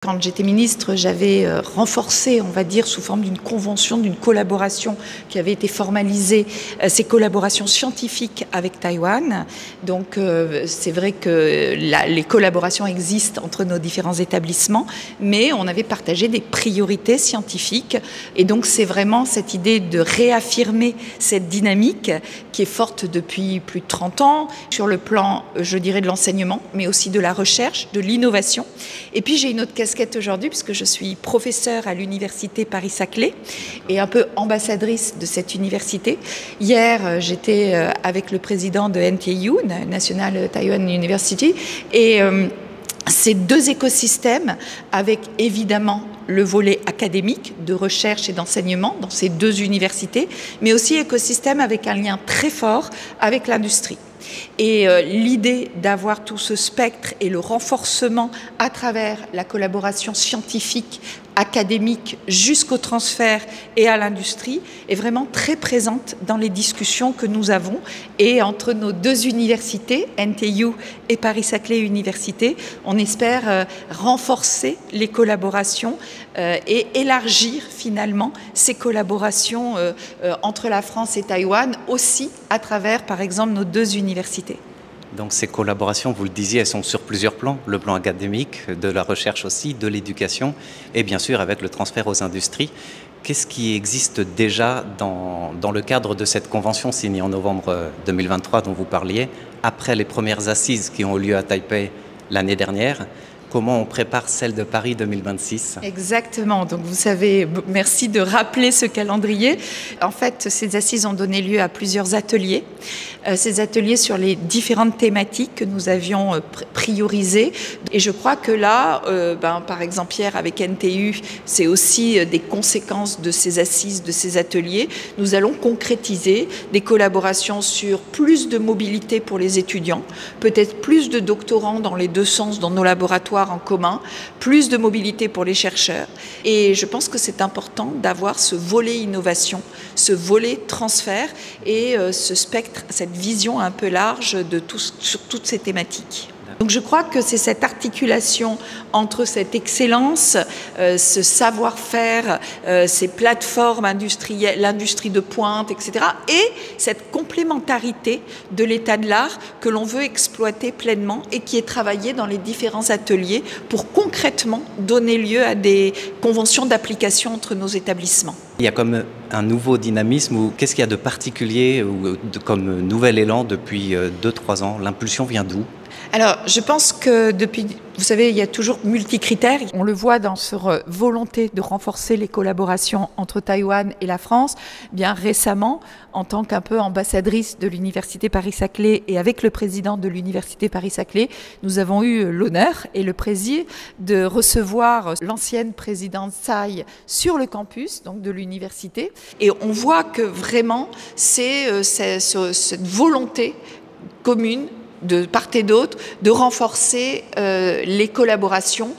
Quand j'étais ministre, j'avais renforcé, on va dire, sous forme d'une convention, d'une collaboration qui avait été formalisée, ces collaborations scientifiques avec Taïwan. Donc c'est vrai que les collaborations existent entre nos différents établissements, mais on avait partagé des priorités scientifiques. Et donc c'est vraiment cette idée de réaffirmer cette dynamique qui est forte depuis plus de 30 ans, sur le plan, je dirais, de l'enseignement, mais aussi de la recherche, de l'innovation. Et puis j'ai une autre casquette aujourd'hui, puisque je suis professeure à l'université Paris-Saclay et un peu ambassadrice de cette université. Hier, j'étais avec le président de NTU, National Taiwan University, et ces deux écosystèmes, avec évidemment le volet académique de recherche et d'enseignement dans ces deux universités, mais aussi écosystème avec un lien très fort avec l'industrie. Et l'idée d'avoir tout ce spectre et le renforcement à travers la collaboration scientifique, académique, jusqu'au transfert et à l'industrie est vraiment très présente dans les discussions que nous avons. Et entre nos deux universités, NTU et Paris-Saclay Université, on espère renforcer les collaborations et élargir finalement ces collaborations entre la France et Taïwan, aussi à travers, par exemple, nos deux universités. Donc ces collaborations, vous le disiez, elles sont sur plusieurs plans, le plan académique, de la recherche aussi, de l'éducation et bien sûr avec le transfert aux industries. Qu'est-ce qui existe déjà dans le cadre de cette convention signée en novembre 2023 dont vous parliez, après les premières assises qui ont eu lieu à Taipei l'année dernière? Comment on prépare celle de Paris 2026? Exactement. Donc vous savez, merci de rappeler ce calendrier. En fait, ces assises ont donné lieu à plusieurs ateliers. Ces ateliers sur les différentes thématiques que nous avions priorisées. Et je crois que là, par exemple, hier avec NTU, c'est aussi des conséquences de ces assises, de ces ateliers. Nous allons concrétiser des collaborations sur plus de mobilité pour les étudiants, peut-être plus de doctorants dans les deux sens dans nos laboratoires en commun, plus de mobilité pour les chercheurs. Et je pense que c'est important d'avoir ce volet innovation, ce volet transfert et ce spectre, cette vision un peu large de sur toutes ces thématiques. Donc je crois que c'est cette articulation entre cette excellence, ce savoir-faire, ces plateformes industrielles, l'industrie de pointe, etc. et cette complémentarité de l'état de l'art que l'on veut exploiter pleinement et qui est travaillée dans les différents ateliers pour concrètement donner lieu à des conventions d'application entre nos établissements. Il y a comme un nouveau dynamisme ou qu'est-ce qu'il y a de particulier ou comme nouvel élan depuis 2-3 ans? L'impulsion vient d'où? Alors, je pense que depuis, vous savez, il y a toujours multicritères. On le voit dans cette volonté de renforcer les collaborations entre Taïwan et la France. Bien récemment, en tant qu'un peu ambassadrice de l'université Paris-Saclay et avec le président de l'université Paris-Saclay, nous avons eu l'honneur et le plaisir de recevoir l'ancienne présidente Tsai sur le campus donc de l'université. Et on voit que vraiment, c'est cette volonté commune de part et d'autre, de renforcer les collaborations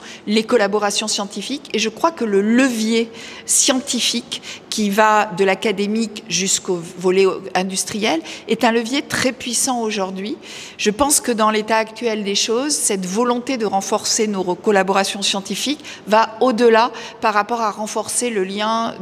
scientifiques. Et je crois que le levier scientifique qui va de l'académique jusqu'au volet industriel est un levier très puissant aujourd'hui. Je pense que dans l'état actuel des choses, cette volonté de renforcer nos collaborations scientifiques va au-delà par rapport à renforcer le lien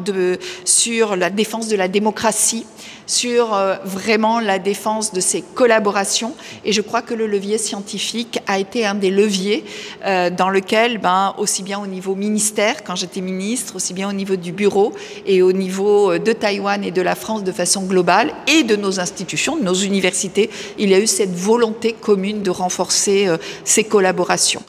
sur la défense de la démocratie, sur vraiment la défense de ces collaborations. Et je crois que le levier scientifique a été un des leviers dans lequel, aussi bien au niveau ministère, quand j'étais ministre, aussi bien au niveau du bureau et au niveau de Taïwan et de la France de façon globale, et de nos institutions, de nos universités, il y a eu cette volonté commune de renforcer ces collaborations.